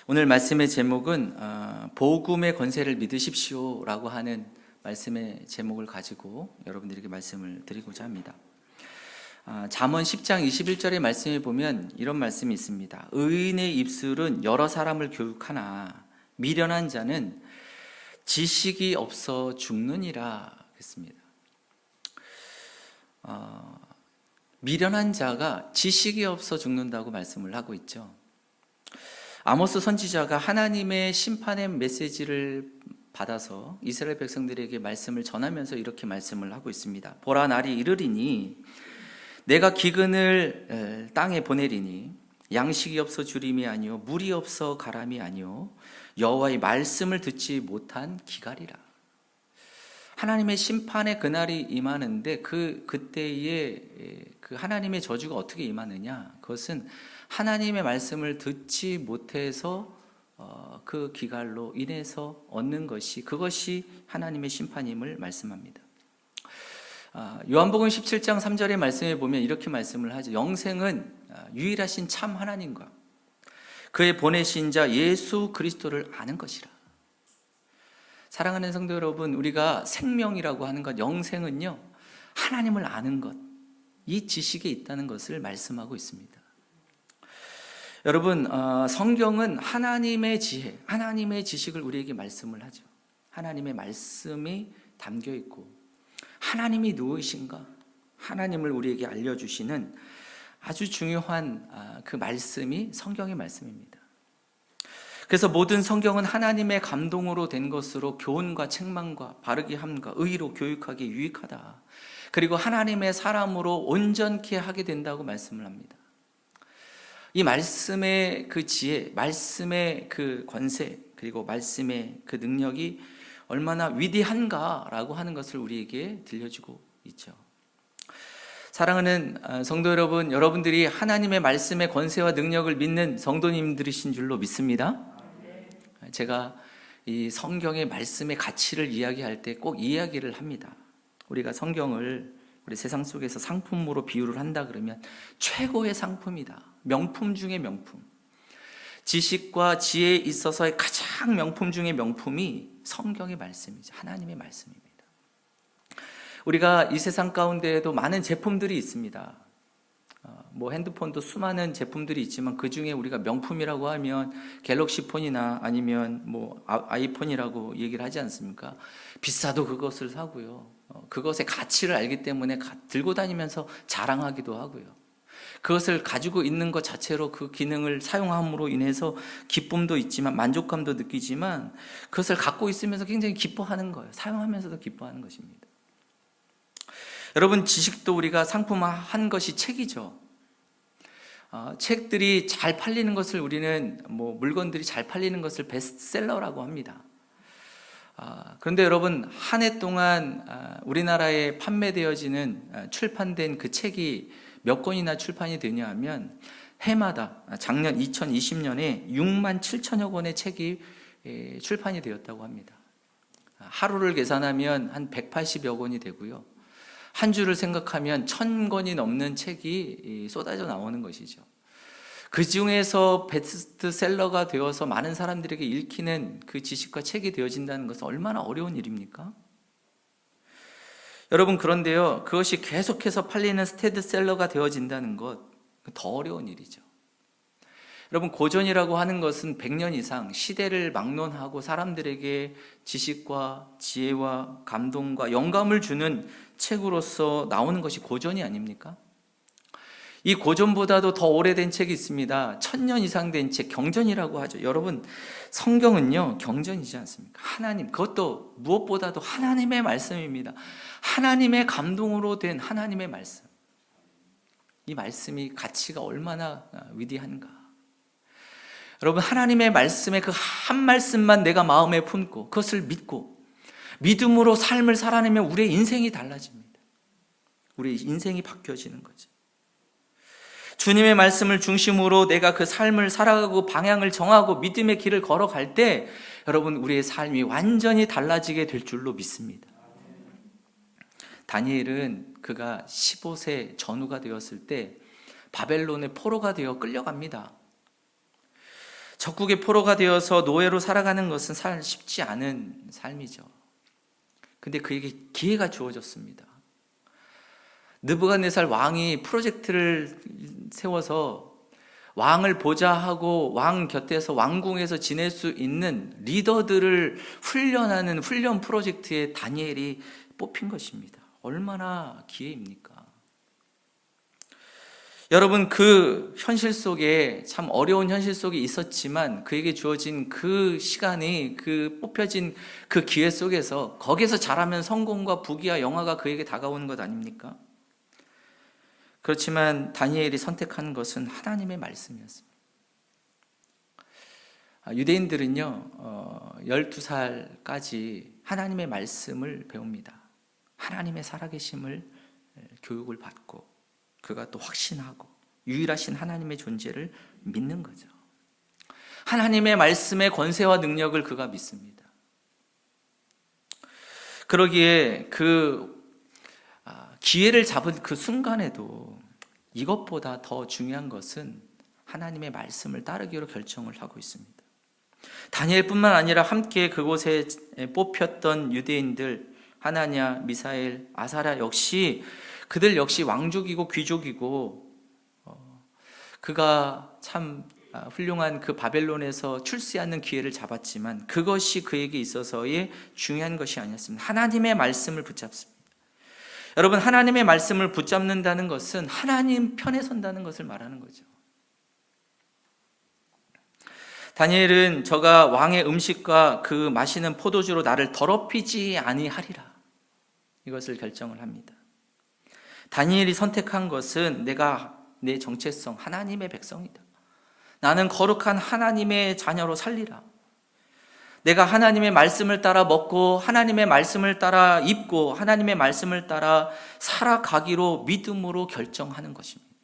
오늘 말씀의 제목은 복음의 권세를 믿으십시오 라고 하는 말씀의 제목을 가지고 여러분들에게 말씀을 드리고자 합니다. 잠언 10장 21절의 말씀에 보면 이런 말씀이 있습니다. 의인의 입술은 여러 사람을 교육하나 미련한 자는 지식이 없어 죽느니라 했습니다. 미련한 자가 지식이 없어 죽는다고 말씀을 하고 있죠. 아모스 선지자가 하나님의 심판의 메시지를 받아서 이스라엘 백성들에게 말씀을 전하면서 이렇게 말씀을 하고 있습니다. 보라, 날이 이르리니 내가 기근을 땅에 보내리니 양식이 없어 주림이 아니요 물이 없어 가람이 아니요 여호와의 말씀을 듣지 못한 기갈이라. 하나님의 심판의 그날이 임하는데 그때에 그 하나님의 저주가 어떻게 임하느냐? 그것은 하나님의 말씀을 듣지 못해서 그 기갈로 인해서 얻는 그것이 하나님의 심판임을 말씀합니다. 요한복음 17장 3절의 말씀에 보면 이렇게 말씀을 하죠. 영생은 유일하신 참 하나님과 그의 보내신 자 예수 그리스도를 아는 것이라. 사랑하는 성도 여러분, 우리가 생명이라고 하는 것, 영생은요, 하나님을 아는 것, 이 지식에 있다는 것을 말씀하고 있습니다. 여러분, 성경은 하나님의 지혜, 하나님의 지식을 우리에게 말씀을 하죠. 하나님의 말씀이 담겨 있고 하나님이 누구이신가, 하나님을 우리에게 알려주시는 아주 중요한 그 말씀이 성경의 말씀입니다. 그래서 모든 성경은 하나님의 감동으로 된 것으로 교훈과 책망과 바르게 함과 의로 교육하기 유익하다. 그리고 하나님의 사람으로 온전케 하게 된다고 말씀을 합니다. 이 말씀의 그 지혜, 말씀의 그 권세, 그리고 말씀의 그 능력이 얼마나 위대한가라고 하는 것을 우리에게 들려주고 있죠. 사랑하는 성도 여러분, 여러분들이 하나님의 말씀의 권세와 능력을 믿는 성도님들이신 줄로 믿습니다. 제가 이 성경의 말씀의 가치를 이야기할 때 꼭 이야기를 합니다. 우리가 성경을 우리 세상 속에서 상품으로 비유를 한다 그러면 최고의 상품이다. 명품 중의 명품. 지식과 지혜에 있어서의 가장 명품 중의 명품이 성경의 말씀이죠. 하나님의 말씀입니다. 우리가 이 세상 가운데에도 많은 제품들이 있습니다. 핸드폰도 수많은 제품들이 있지만 그 중에 우리가 명품이라고 하면 갤럭시 폰이나 아니면 아이폰이라고 얘기를 하지 않습니까? 비싸도 그것을 사고요. 그것의 가치를 알기 때문에 들고 다니면서 자랑하기도 하고요. 그것을 가지고 있는 것 자체로 그 기능을 사용함으로 인해서 기쁨도 있지만 만족감도 느끼지만 그것을 갖고 있으면서 굉장히 기뻐하는 거예요. 사용하면서도 기뻐하는 것입니다. 여러분, 지식도 우리가 상품화한 것이 책이죠. 책들이 잘 팔리는 것을 우리는 물건들이 잘 팔리는 것을 베스트셀러라고 합니다. 그런데 여러분, 한 해 동안 우리나라에 판매되어지는 출판된 그 책이 몇 권이나 출판이 되냐 하면 해마다 작년 2020년에 6만 7천여 권의 책이 출판이 되었다고 합니다. 하루를 계산하면 한 180여 권이 되고요. 한 주를 생각하면 1000권이 넘는 책이 쏟아져 나오는 것이죠. 그 중에서 베스트셀러가 되어서 많은 사람들에게 읽히는 그 지식과 책이 되어진다는 것은 얼마나 어려운 일입니까? 여러분, 그런데요, 그것이 계속해서 팔리는 스테디셀러가 되어진다는 것, 더 어려운 일이죠. 여러분, 고전이라고 하는 것은 100년 이상 시대를 막론하고 사람들에게 지식과 지혜와 감동과 영감을 주는 책으로서 나오는 것이 고전이 아닙니까? 이 고전보다도 더 오래된 책이 있습니다. 1000년 이상 된 책, 경전이라고 하죠. 여러분, 성경은요, 경전이지 않습니까? 하나님, 그것도 무엇보다도 하나님의 말씀입니다. 하나님의 감동으로 된 하나님의 말씀. 이 말씀이 가치가 얼마나 위대한가. 여러분, 하나님의 말씀에 그 한 말씀만 내가 마음에 품고 그것을 믿고 믿음으로 삶을 살아내면 우리의 인생이 달라집니다. 우리의 인생이 바뀌어지는 거죠. 주님의 말씀을 중심으로 내가 그 삶을 살아가고 방향을 정하고 믿음의 길을 걸어갈 때 여러분, 우리의 삶이 완전히 달라지게 될 줄로 믿습니다. 다니엘은 그가 15세 전후가 되었을 때 바벨론의 포로가 되어 끌려갑니다. 적국의 포로가 되어서 노예로 살아가는 것은 쉽지 않은 삶이죠. 근데 그에게 기회가 주어졌습니다. 느부갓네살 왕이 프로젝트를 세워서 왕을 보좌하고 왕 곁에서 왕궁에서 지낼 수 있는 리더들을 훈련하는 훈련 프로젝트에 다니엘이 뽑힌 것입니다. 얼마나 기회입니까? 여러분, 그 현실 속에, 참 어려운 현실 속에 있었지만 그에게 주어진 그 시간이, 그 뽑혀진 그 기회 속에서 거기서 잘하면 성공과 부귀와 영화가 그에게 다가오는 것 아닙니까? 그렇지만 다니엘이 선택한 것은 하나님의 말씀이었습니다. 유대인들은요, 12살까지 하나님의 말씀을 배웁니다. 하나님의 살아계심을 교육을 받고 그가 또 확신하고 유일하신 하나님의 존재를 믿는 거죠. 하나님의 말씀의 권세와 능력을 그가 믿습니다. 그러기에 그 기회를 잡은 그 순간에도 이것보다 더 중요한 것은 하나님의 말씀을 따르기로 결정을 하고 있습니다. 다니엘뿐만 아니라 함께 그곳에 뽑혔던 유대인들, 하나냐, 미사엘, 아사랴 역시 그들 역시 왕족이고 귀족이고 그가 참 훌륭한 그 바벨론에서 출세하는 기회를 잡았지만 그것이 그에게 있어서의 중요한 것이 아니었습니다. 하나님의 말씀을 붙잡습니다. 여러분, 하나님의 말씀을 붙잡는다는 것은 하나님 편에 선다는 것을 말하는 거죠. 다니엘은 저가 왕의 음식과 그 마시는 포도주로 나를 더럽히지 아니하리라, 이것을 결정을 합니다. 다니엘이 선택한 것은 내가 내 정체성, 하나님의 백성이다. 나는 거룩한 하나님의 자녀로 살리라. 내가 하나님의 말씀을 따라 먹고 하나님의 말씀을 따라 입고 하나님의 말씀을 따라 살아가기로 믿음으로 결정하는 것입니다.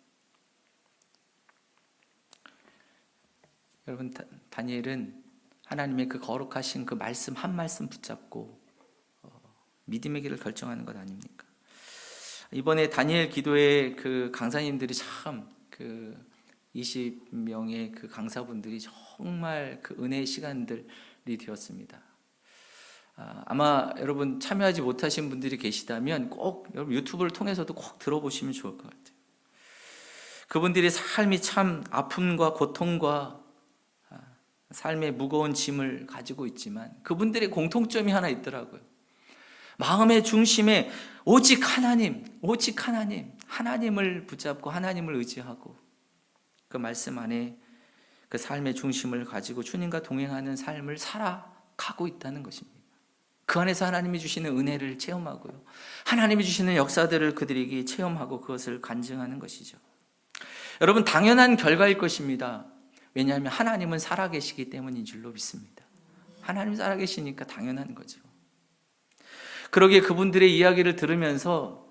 여러분, 다니엘은 하나님의 그 거룩하신 그 말씀 한 말씀 붙잡고 믿음의 길을 결정하는 것 아닙니까? 이번에 다니엘 기도회 그 강사님들이 참 그 20명의 그 강사분들이 정말 그 은혜의 시간들이 되었습니다. 아마 여러분 참여하지 못하신 분들이 계시다면 꼭 여러분 유튜브를 통해서도 꼭 들어보시면 좋을 것 같아요. 그분들의 삶이 참 아픔과 고통과 삶의 무거운 짐을 가지고 있지만 그분들의 공통점이 하나 있더라고요. 마음의 중심에 오직 하나님, 하나님을 붙잡고 하나님을 의지하고 그 말씀 안에 그 삶의 중심을 가지고 주님과 동행하는 삶을 살아가고 있다는 것입니다. 그 안에서 하나님이 주시는 은혜를 체험하고요, 하나님이 주시는 역사들을 그들에게 체험하고 그것을 간증하는 것이죠. 여러분, 당연한 결과일 것입니다. 왜냐하면 하나님은 살아계시기 때문인 줄로 믿습니다. 하나님 살아계시니까 당연한 거죠. 그러기에 그분들의 이야기를 들으면서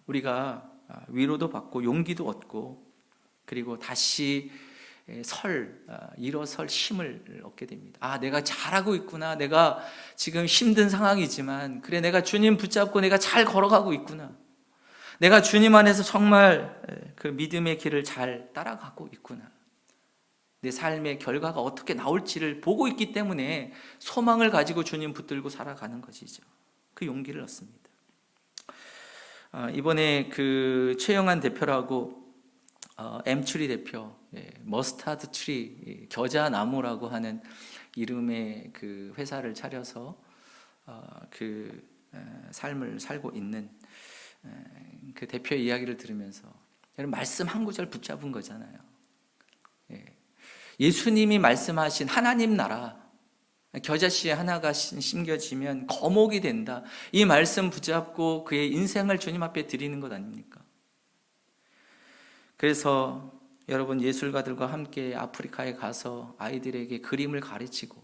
우리가 위로도 받고 용기도 얻고 그리고 다시 일어설 힘을 얻게 됩니다. 내가 잘하고 있구나. 내가 지금 힘든 상황이지만 그래, 내가 주님 붙잡고 내가 잘 걸어가고 있구나. 내가 주님 안에서 정말 그 믿음의 길을 잘 따라가고 있구나. 내 삶의 결과가 어떻게 나올지를 보고 있기 때문에 소망을 가지고 주님 붙들고 살아가는 것이죠. 그 용기를 얻습니다. 이번에 그 최영한 대표라고 엠추리 대표, 머스타드 트리, 겨자나무라고 하는 이름의 그 회사를 차려서 그 삶을 살고 있는 그 대표의 이야기를 들으면서 여러분, 말씀 한 구절 붙잡은 거잖아요. 예수님이 말씀하신 하나님 나라, 겨자씨에 하나가 심겨지면 거목이 된다. 이 말씀 붙잡고 그의 인생을 주님 앞에 드리는 것 아닙니까? 그래서 여러분, 예술가들과 함께 아프리카에 가서 아이들에게 그림을 가르치고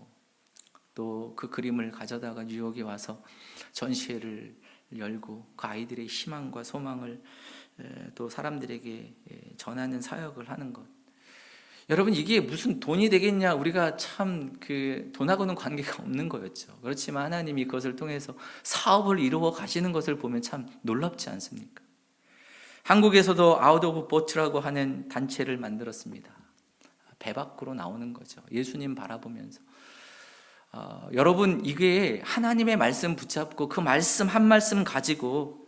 또 그 그림을 가져다가 뉴욕에 와서 전시회를 열고 그 아이들의 희망과 소망을 또 사람들에게 전하는 사역을 하는 것. 여러분, 이게 무슨 돈이 되겠냐? 우리가 참 그 돈하고는 관계가 없는 거였죠. 그렇지만 하나님이 그것을 통해서 사업을 이루어 가시는 것을 보면 참 놀랍지 않습니까? 한국에서도 아웃 오브 보트라고 하는 단체를 만들었습니다. 배 밖으로 나오는 거죠. 예수님 바라보면서. 여러분, 이게 하나님의 말씀 붙잡고 그 말씀 한 말씀 가지고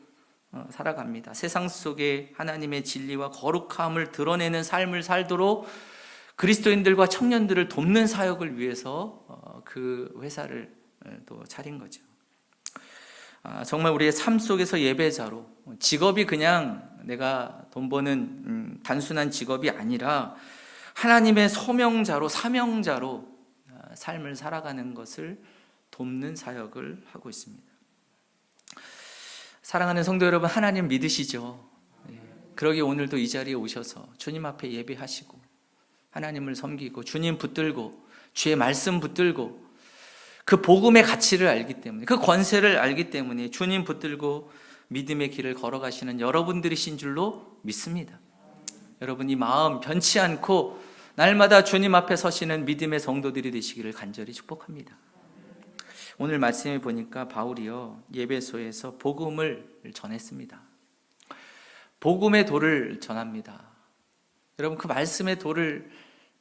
살아갑니다. 세상 속에 하나님의 진리와 거룩함을 드러내는 삶을 살도록 그리스도인들과 청년들을 돕는 사역을 위해서 그 회사를 또 차린 거죠. 정말 우리의 삶 속에서 예배자로, 직업이 그냥 내가 돈 버는 단순한 직업이 아니라 하나님의 소명자로, 사명자로 삶을 살아가는 것을 돕는 사역을 하고 있습니다. 사랑하는 성도 여러분, 하나님 믿으시죠? 그러기에 오늘도 이 자리에 오셔서 주님 앞에 예배하시고 하나님을 섬기고 주님 붙들고 주의 말씀 붙들고 그 복음의 가치를 알기 때문에, 그 권세를 알기 때문에 주님 붙들고 믿음의 길을 걸어가시는 여러분들이신 줄로 믿습니다. 여러분, 이 마음 변치 않고 날마다 주님 앞에 서시는 믿음의 성도들이 되시기를 간절히 축복합니다. 오늘 말씀에 보니까 바울이요, 예배소에서 복음을 전했습니다. 복음의 도를 전합니다. 여러분, 그 말씀의 도를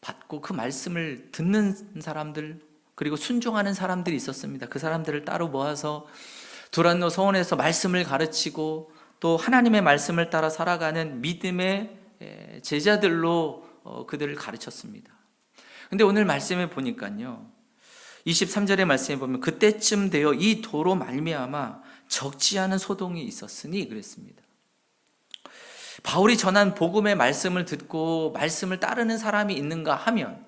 받고 그 말씀을 듣는 사람들, 그리고 순종하는 사람들이 있었습니다. 그 사람들을 따로 모아서 두란노 서원에서 말씀을 가르치고 또 하나님의 말씀을 따라 살아가는 믿음의 제자들로 그들을 가르쳤습니다. 근데 오늘 말씀에 보니까요, 23절의 말씀에 보면 그때쯤 되어 이 도로 말미암아 적지 않은 소동이 있었으니 그랬습니다. 바울이 전한 복음의 말씀을 듣고 말씀을 따르는 사람이 있는가 하면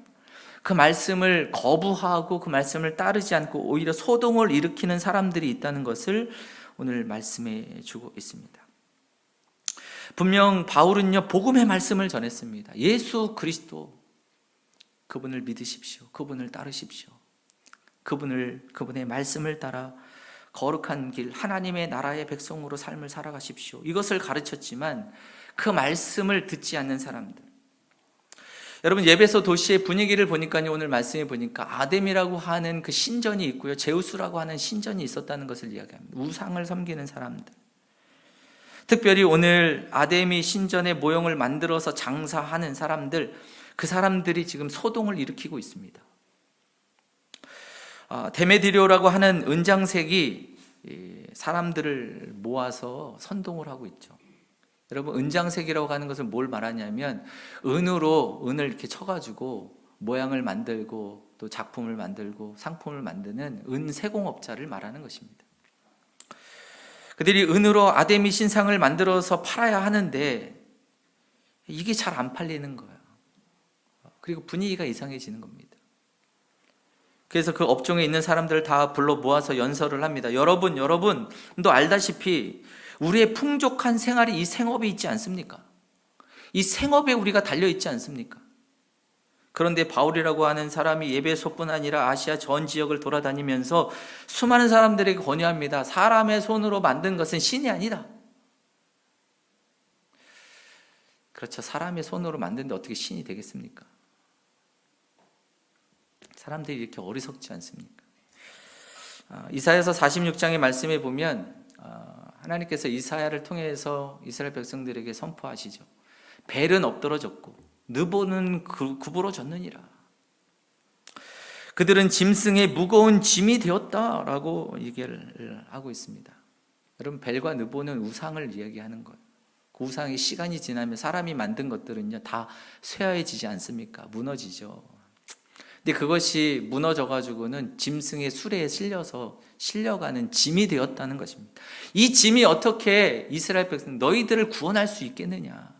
그 말씀을 거부하고 그 말씀을 따르지 않고 오히려 소동을 일으키는 사람들이 있다는 것을 오늘 말씀해 주고 있습니다. 분명 바울은요, 복음의 말씀을 전했습니다. 예수 그리스도, 그분을 믿으십시오. 그분을 따르십시오. 그분의 말씀을 따라 거룩한 길, 하나님의 나라의 백성으로 삶을 살아가십시오. 이것을 가르쳤지만 그 말씀을 듣지 않는 사람들. 여러분, 예배소 도시의 분위기를 보니까요, 오늘 말씀해 보니까 아뎀이라고 하는 그 신전이 있고요, 제우스라고 하는 신전이 있었다는 것을 이야기합니다. 우상을 섬기는 사람들. 특별히 오늘 아데미 신전의 모형을 만들어서 장사하는 사람들, 그 사람들이 지금 소동을 일으키고 있습니다. 데메디료라고 하는 은장색이 사람들을 모아서 선동을 하고 있죠. 여러분, 은장색이라고 하는 것은 뭘 말하냐면 은으로 은을 이렇게 쳐가지고 모양을 만들고 또 작품을 만들고 상품을 만드는 은세공업자를 말하는 것입니다. 그들이 은으로 아데미 신상을 만들어서 팔아야 하는데 이게 잘 안 팔리는 거예요. 그리고 분위기가 이상해지는 겁니다. 그래서 그 업종에 있는 사람들을 다 불러 모아서 연설을 합니다. 여러분도 알다시피 우리의 풍족한 생활이 이 생업에 있지 않습니까? 이 생업에 우리가 달려있지 않습니까? 그런데 바울이라고 하는 사람이 예배소뿐 아니라 아시아 전 지역을 돌아다니면서 수많은 사람들에게 권유합니다. 사람의 손으로 만든 것은 신이 아니다. 그렇죠. 사람의 손으로 만드는데 어떻게 신이 되겠습니까? 사람들이 이렇게 어리석지 않습니까? 이사야서 46장의 말씀에 보면 하나님께서 이사야를 통해서 이스라엘 백성들에게 선포하시죠. 벨은 엎드러졌고 느보는 구부러졌느니라. 그들은 짐승의 무거운 짐이 되었다라고 얘기를 하고 있습니다. 여러분, 벨과 느보는 우상을 이야기하는 거예요. 그 우상이 시간이 지나면 사람이 만든 것들은요, 다 쇠하해지지 않습니까? 무너지죠. 근데 그것이 무너져가지고는 짐승의 수레에 실려가는 짐이 되었다는 것입니다. 이 짐이 어떻게 이스라엘 백성 너희들을 구원할 수 있겠느냐?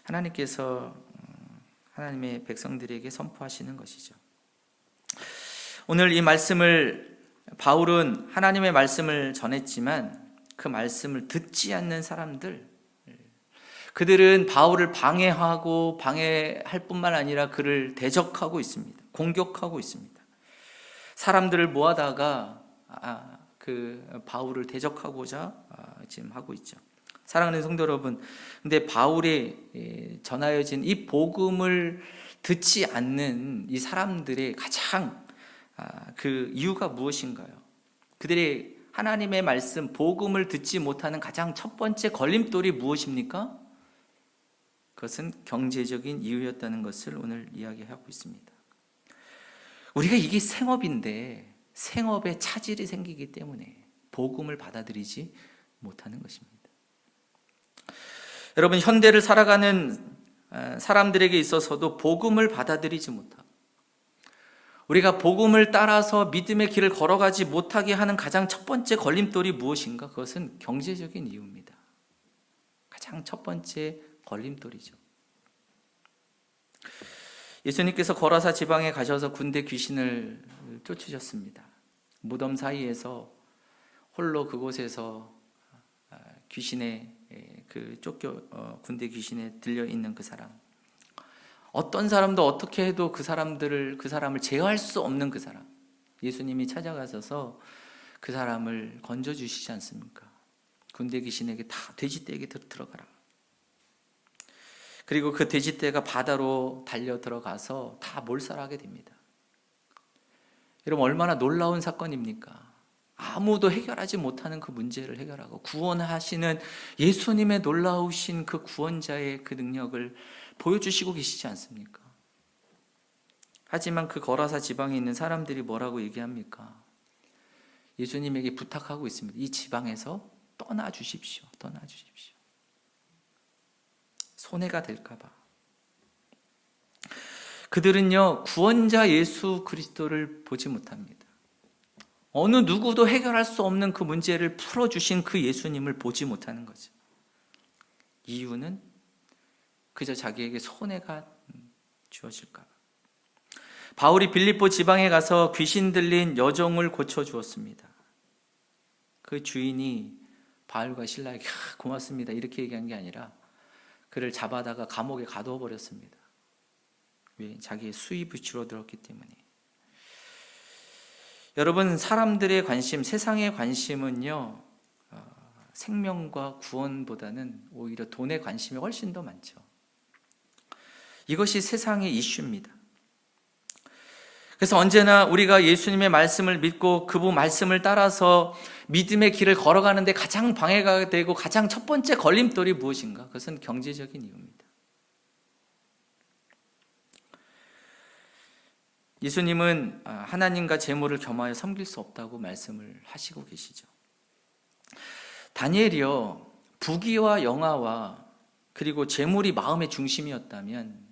하나님께서 하나님의 백성들에게 선포하시는 것이죠. 오늘 이 말씀을 바울은 하나님의 말씀을 전했지만 그 말씀을 듣지 않는 사람들, 그들은 바울을 방해할 뿐만 아니라 그를 대적하고 있습니다. 공격하고 있습니다. 사람들을 모아다가 그 바울을 대적하고자 지금 하고 있죠. 사랑하는 성도 여러분, 근데 바울이 전하여진 이 복음을 듣지 않는 이 사람들의 가장 그 이유가 무엇인가요? 그들이 하나님의 말씀, 복음을 듣지 못하는 가장 첫 번째 걸림돌이 무엇입니까? 그것은 경제적인 이유였다는 것을 오늘 이야기하고 있습니다. 우리가 이게 생업인데 생업에 차질이 생기기 때문에 복음을 받아들이지 못하는 것입니다. 여러분, 현대를 살아가는 사람들에게 있어서도 복음을 받아들이지 못하고 우리가 복음을 따라서 믿음의 길을 걸어가지 못하게 하는 가장 첫 번째 걸림돌이 무엇인가? 그것은 경제적인 이유입니다. 가장 첫 번째 걸림돌이죠. 예수님께서 거라사 지방에 가셔서 군대 귀신을 쫓으셨습니다. 무덤 사이에서 홀로 그곳에서 귀신에 군대 귀신에 들려 있는 그 사람, 어떤 사람도 어떻게 해도 그 사람을 제어할 수 없는 그 사람, 예수님이 찾아가셔서 그 사람을 건져 주시지 않습니까? 군대 귀신에게 다 돼지떼에게 들어가라. 그리고 그 돼지떼가 바다로 달려 들어가서 다 몰살하게 됩니다. 여러분, 얼마나 놀라운 사건입니까? 아무도 해결하지 못하는 그 문제를 해결하고 구원하시는 예수님의 놀라우신 그 구원자의 그 능력을 보여주시고 계시지 않습니까? 하지만 그 거라사 지방에 있는 사람들이 뭐라고 얘기합니까? 예수님에게 부탁하고 있습니다. 이 지방에서 떠나 주십시오. 떠나 주십시오. 손해가 될까 봐. 그들은요, 구원자 예수 그리스도를 보지 못합니다. 어느 누구도 해결할 수 없는 그 문제를 풀어주신 그 예수님을 보지 못하는 거죠. 이유는 그저 자기에게 손해가 주어질까 봐. 바울이 빌립보 지방에 가서 귀신 들린 여종을 고쳐주었습니다. 그 주인이 바울과 실라에게 고맙습니다 이렇게 얘기한 게 아니라 그를 잡아다가 감옥에 가두어 버렸습니다. 왜? 자기의 수입이 줄어들었기 때문에. 여러분, 사람들의 관심, 세상의 관심은요, 생명과 구원보다는 오히려 돈에 관심이 훨씬 더 많죠. 이것이 세상의 이슈입니다. 그래서 언제나 우리가 예수님의 말씀을 믿고 그분 말씀을 따라서 믿음의 길을 걸어가는데 가장 방해가 되고 가장 첫 번째 걸림돌이 무엇인가? 그것은 경제적인 이유입니다. 예수님은 하나님과 재물을 겸하여 섬길 수 없다고 말씀을 하시고 계시죠. 다니엘이요, 부귀와 영화와 그리고 재물이 마음의 중심이었다면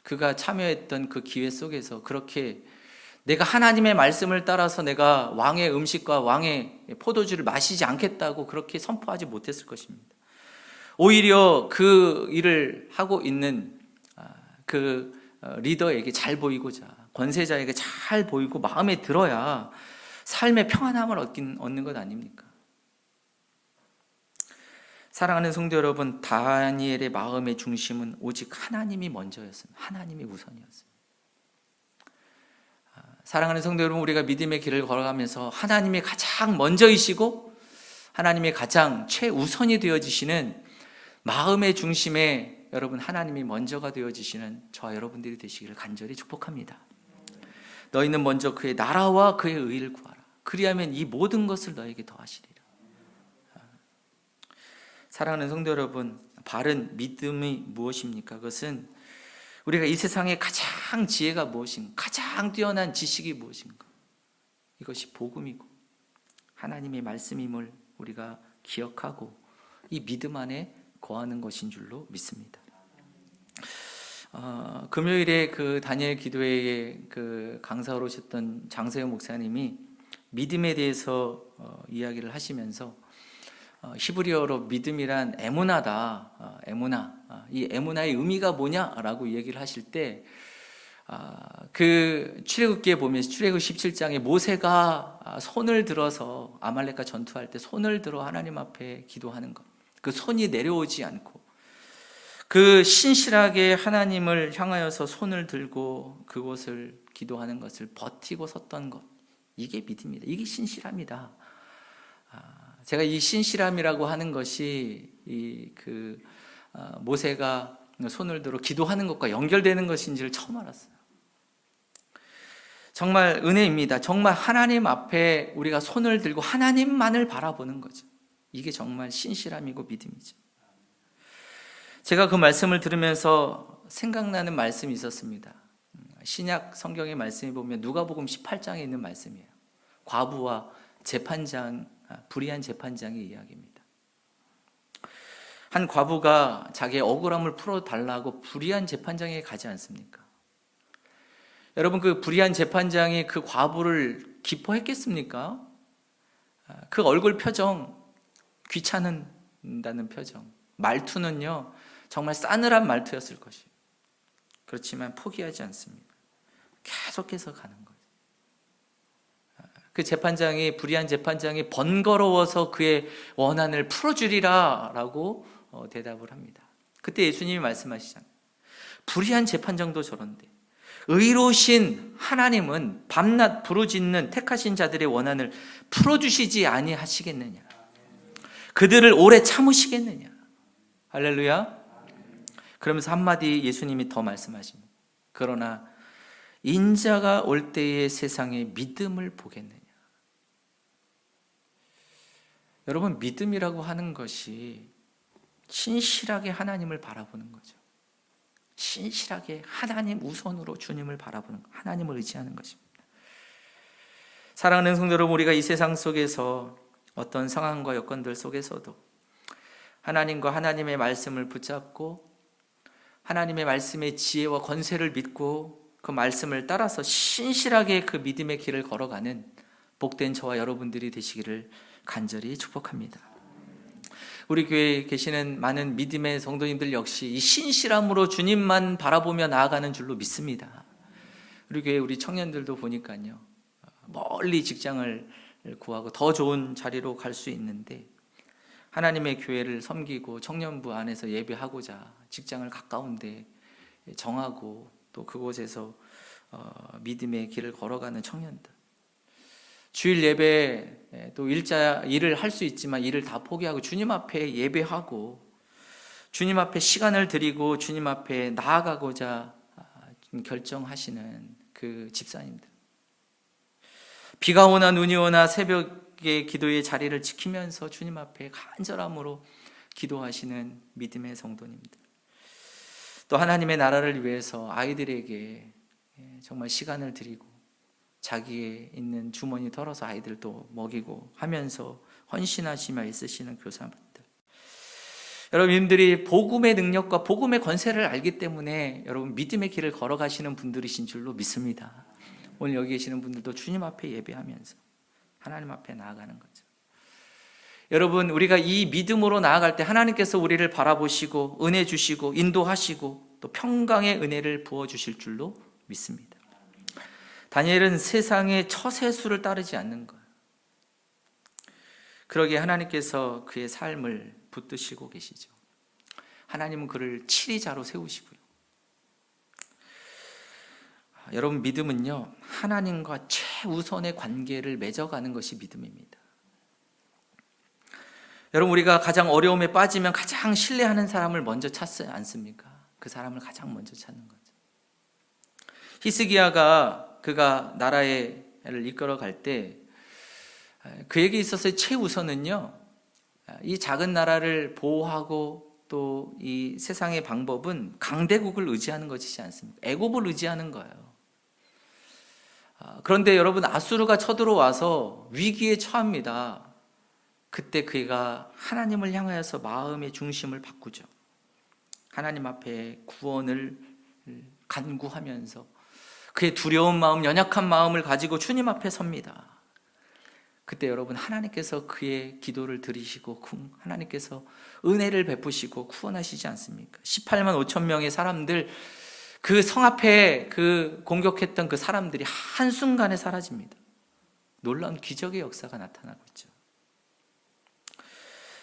그가 참여했던 그 기회 속에서 그렇게 내가 하나님의 말씀을 따라서 내가 왕의 음식과 왕의 포도주를 마시지 않겠다고 그렇게 선포하지 못했을 것입니다. 오히려 그 일을 하고 있는 그 리더에게 잘 보이고자, 권세자에게 잘 보이고 마음에 들어야 삶의 평안함을 얻는 것 아닙니까? 사랑하는 성도 여러분, 다니엘의 마음의 중심은 오직 하나님이 먼저였습니다. 하나님이 우선이었습니다. 사랑하는 성도 여러분, 우리가 믿음의 길을 걸어가면서 하나님이 가장 먼저이시고 하나님의 가장 최우선이 되어지시는 마음의 중심에 여러분 하나님이 먼저가 되어지시는 저와 여러분들이 되시기를 간절히 축복합니다. 너희는 먼저 그의 나라와 그의 의를 구하라. 그리하면 이 모든 것을 너에게 더하시리라. 사랑하는 성도 여러분, 바른 믿음이 무엇입니까? 그것은 우리가 이 세상에 가장 지혜가 무엇인가, 가장 뛰어난 지식이 무엇인가, 이것이 복음이고 하나님의 말씀임을 우리가 기억하고 이 믿음 안에 거하는 것인 줄로 믿습니다. 금요일에 그 다니엘 기도회에 그 강사로 오셨던 장세호 목사님이 믿음에 대해서 이야기를 하시면서 히브리어로 믿음이란 에무나다. 에무나. 이 에무나의 의미가 뭐냐라고 얘기를 하실 때 그 출애굽기에 보면 출애굽 17장에 모세가 손을 들어서 아말렉과 전투할 때 손을 들어 하나님 앞에 기도하는 것. 그 손이 내려오지 않고 그 신실하게 하나님을 향하여서 손을 들고 그곳을 기도하는 것을 버티고 섰던 것. 이게 믿음입니다. 이게 신실함이다. 제가 이 신실함이라고 하는 것이 모세가 손을 들어 기도하는 것과 연결되는 것인지를 처음 알았어요. 정말 은혜입니다. 정말 하나님 앞에 우리가 손을 들고 하나님만을 바라보는 거죠. 이게 정말 신실함이고 믿음이죠. 제가 그 말씀을 들으면서 생각나는 말씀이 있었습니다. 신약 성경의 말씀에 보면 누가복음 18장에 있는 말씀이에요. 과부와 불의한 재판장의 이야기입니다. 한 과부가 자기의 억울함을 풀어달라고 불의한 재판장에 가지 않습니까? 여러분, 그 불의한 재판장이 그 과부를 기뻐했겠습니까? 그 얼굴 표정, 귀찮은다는 표정, 말투는요 정말 싸늘한 말투였을 것이에요. 그렇지만 포기하지 않습니다. 계속해서 가는 거예요. 그 불의한 재판장이 번거로워서 그의 원한을 풀어주리라 라고 대답을 합니다. 그때 예수님이 말씀하시잖아요. 불의한 재판장도 저런데 의로우신 하나님은 밤낮 부르짖는 택하신 자들의 원한을 풀어주시지 아니하시겠느냐? 그들을 오래 참으시겠느냐? 할렐루야. 그러면서 한마디 예수님이 더 말씀하십니다. 그러나 인자가 올 때의 세상에 믿음을 보겠느냐? 여러분, 믿음이라고 하는 것이 신실하게 하나님을 바라보는 거죠. 신실하게 하나님 우선으로 주님을 바라보는 것, 하나님을 의지하는 것입니다. 사랑하는 성도 여러분, 우리가 이 세상 속에서 어떤 상황과 여건들 속에서도 하나님과 하나님의 말씀을 붙잡고 하나님의 말씀의 지혜와 권세를 믿고 그 말씀을 따라서 신실하게 그 믿음의 길을 걸어가는 복된 저와 여러분들이 되시기를 간절히 축복합니다. 우리 교회에 계시는 많은 믿음의 성도님들 역시 이 신실함으로 주님만 바라보며 나아가는 줄로 믿습니다. 우리 교회 우리 청년들도 보니까요, 멀리 직장을 구하고 더 좋은 자리로 갈 수 있는데 하나님의 교회를 섬기고 청년부 안에서 예배하고자 직장을 가까운데 정하고 또 그곳에서 믿음의 길을 걸어가는 청년들, 주일 예배 또 일을 할 수 있지만 일을 다 포기하고 주님 앞에 예배하고 주님 앞에 시간을 드리고 주님 앞에 나아가고자 결정하시는 그 집사님들, 비가 오나 눈이 오나 새벽에 기도의 자리를 지키면서 주님 앞에 간절함으로 기도하시는 믿음의 성도님들, 또 하나님의 나라를 위해서 아이들에게 정말 시간을 드리고 자기의 있는 주머니 털어서 아이들도 먹이고 하면서 헌신하시며 있으시는 교사분들, 여러분들이 복음의 능력과 복음의 권세를 알기 때문에 여러분 믿음의 길을 걸어가시는 분들이신 줄로 믿습니다. 오늘 여기 계시는 분들도 주님 앞에 예배하면서 하나님 앞에 나아가는 거죠. 여러분, 우리가 이 믿음으로 나아갈 때 하나님께서 우리를 바라보시고 은혜 주시고 인도하시고 또 평강의 은혜를 부어주실 줄로 믿습니다. 다니엘은 세상의 처세수를 따르지 않는 거예요. 그러기에 하나님께서 그의 삶을 붙드시고 계시죠. 하나님은 그를 치리자로 세우시고요. 여러분, 믿음은요 하나님과 최우선의 관계를 맺어가는 것이 믿음입니다. 여러분, 우리가 가장 어려움에 빠지면 가장 신뢰하는 사람을 먼저 찾지 않습니까? 그 사람을 가장 먼저 찾는 거죠. 그가 나라를 이끌어갈 때 그에게 있어서의 최우선은요, 이 작은 나라를 보호하고 또 이 세상의 방법은 강대국을 의지하는 것이지 않습니까? 애굽을 의지하는 거예요. 그런데 여러분, 아수르가 쳐들어와서 위기에 처합니다. 그때 그가 하나님을 향하여서 마음의 중심을 바꾸죠. 하나님 앞에 구원을 간구하면서 그의 두려운 마음, 연약한 마음을 가지고 주님 앞에 섭니다. 그때 여러분, 하나님께서 그의 기도를 들으시고 하나님께서 은혜를 베푸시고 구원하시지 않습니까? 18만 5천 명의 사람들, 그 성 앞에 그 공격했던 그 사람들이 한순간에 사라집니다. 놀라운 기적의 역사가 나타나고 있죠.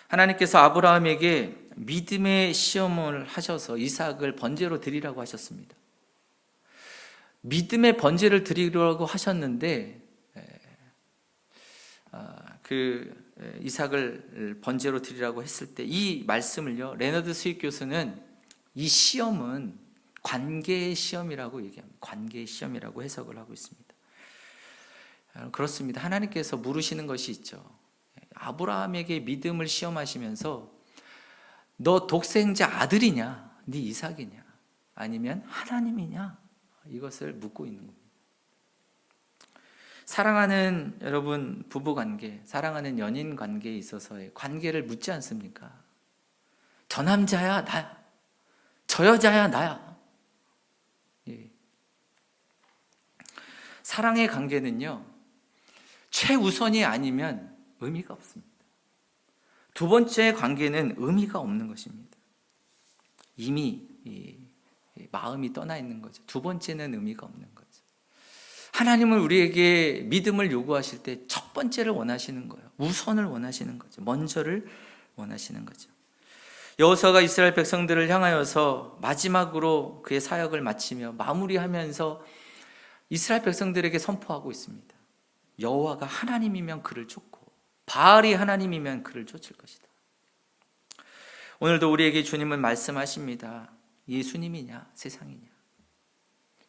하나님께서 아브라함에게 믿음의 시험을 하셔서 이삭을 번제로 드리라고 하셨습니다. 믿음의 번제를 드리려고 하셨는데 그 이삭을 번제로 드리라고 했을 때 이 말씀을요, 레너드 스윗 교수는 이 시험은 관계의 시험이라고 얘기합니다. 관계의 시험이라고 해석을 하고 있습니다. 그렇습니다. 하나님께서 물으시는 것이 있죠. 아브라함에게 믿음을 시험하시면서 너 독생자 아들이냐? 네 이삭이냐? 아니면 하나님이냐? 이것을 묻고 있는 겁니다. 사랑하는 여러분 부부관계, 사랑하는 연인 관계에 있어서의 관계를 묻지 않습니까? 저 남자야 나야, 저 여자야 나야. 예. 사랑의 관계는요, 최우선이 아니면 의미가 없습니다. 두 번째 관계는 의미가 없는 것입니다. 이미 마음이 떠나 있는 거죠. 두 번째는 의미가 없는 거죠. 하나님은 우리에게 믿음을 요구하실 때 첫 번째를 원하시는 거예요. 우선을 원하시는 거죠. 먼저를 원하시는 거죠. 여호수아가 이스라엘 백성들을 향하여서 마지막으로 그의 사역을 마치며 마무리하면서 이스라엘 백성들에게 선포하고 있습니다. 여호와가 하나님이면 그를 쫓고 바알이 하나님이면 그를 쫓을 것이다. 오늘도 우리에게 주님은 말씀하십니다. 예수님이냐 세상이냐,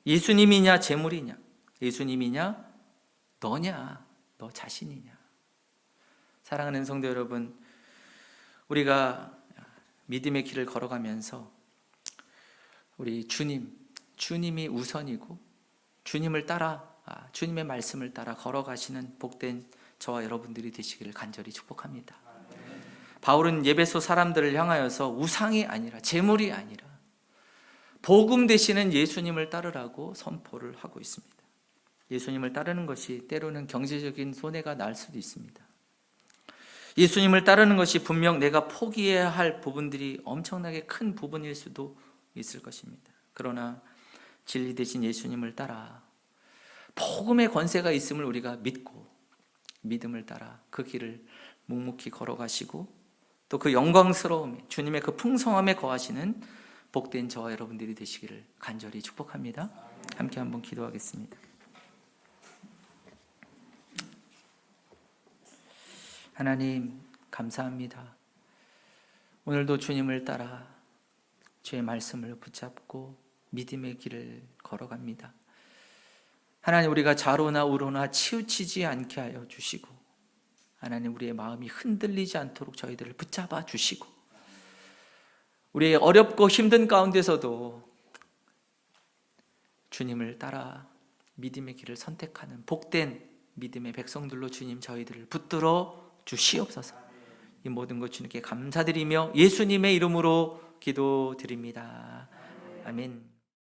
예수님이냐 재물이냐, 예수님이냐 너냐 너 자신이냐. 사랑하는 성도 여러분, 우리가 믿음의 길을 걸어가면서 우리 주님이 우선이고 주님을 따라, 주님의 말씀을 따라 걸어가시는 복된 저와 여러분들이 되시기를 간절히 축복합니다. 바울은 예배소 사람들을 향하여서 우상이 아니라 재물이 아니라 복음 되시는 예수님을 따르라고 선포를 하고 있습니다. 예수님을 따르는 것이 때로는 경제적인 손해가 날 수도 있습니다. 예수님을 따르는 것이 분명 내가 포기해야 할 부분들이 엄청나게 큰 부분일 수도 있을 것입니다. 그러나 진리 되신 예수님을 따라 복음의 권세가 있음을 우리가 믿고 믿음을 따라 그 길을 묵묵히 걸어가시고 또 그 영광스러움에 주님의 그 풍성함에 거하시는 복된 저와 여러분들이 되시기를 간절히 축복합니다. 함께 한번 기도하겠습니다. 하나님 감사합니다. 오늘도 주님을 따라 주의 말씀을 붙잡고 믿음의 길을 걸어갑니다. 하나님, 우리가 좌로나 우로나 치우치지 않게 하여 주시고 하나님, 우리의 마음이 흔들리지 않도록 저희들을 붙잡아 주시고 우리의 어렵고 힘든 가운데서도 주님을 따라 믿음의 길을 선택하는 복된 믿음의 백성들로 주님 저희들을 붙들어 주시옵소서. 이 모든 것 주님께 감사드리며 예수님의 이름으로 기도드립니다. 아멘.